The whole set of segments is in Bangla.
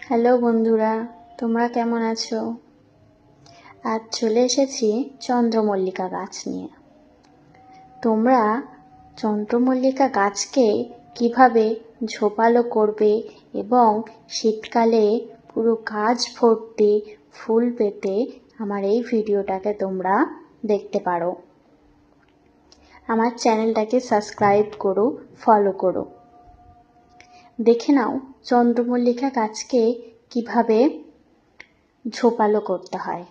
হ্যালো বন্ধুরা, তোমরা কেমন আছো? আজ চলে এসেছি চন্দ্রমল্লিকা গাছ নিয়ে। তোমরা চন্দ্রমল্লিকা গাছকে কিভাবে ঝোপালো করবে এবং শীতকালে পুরো গাছ ভর্তি ফুল পেতে আমার এই ভিডিওটাকে তোমরা দেখতে পারো। আমার চ্যানেলটাকে সাবস্ক্রাইব করো, ফলো করো। দেখে নাও চন্দ্রমল্লিকা গাছকে কিভাবে ঝোপালো করতে হয়।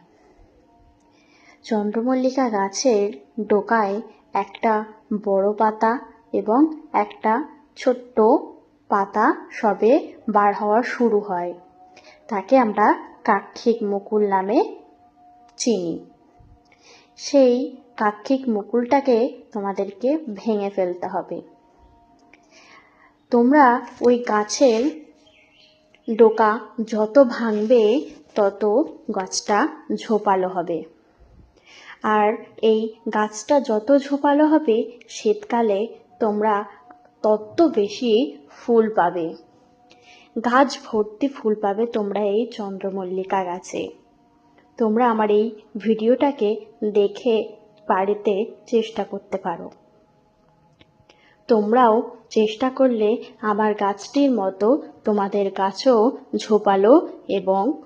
চন্দ্রমল্লিকা গাছের ডোকায় একটা বড় পাতা এবং একটা ছোট্ট পাতা সবে বার হওয়া শুরু হয়। তাকে আমরা কাক্ষিক মুকুল নামে চিনি। সেই কাক্ষিক মুকুলটাকে তোমাদেরকে ভেঙে ফেলতে হবে। তোমরা ওই গাছের ডোকা যত ভাঙবে তত গাছটা ঝোপালো হবে। আর এই গাছটা যত ঝোপালো হবে শীতকালে তোমরা তত বেশি ফুল পাবে। গাছ ভর্তি ফুল পাবে তোমরা এই চন্দ্রমল্লিকা গাছে। তোমরা আমার এই ভিডিওটাকে দেখে বাড়িতে চেষ্টা করতে পারো। তোমরাও চেষ্টা করলে আমার গাছটির মতো তোমাদের গাছও ঝোপালো এবং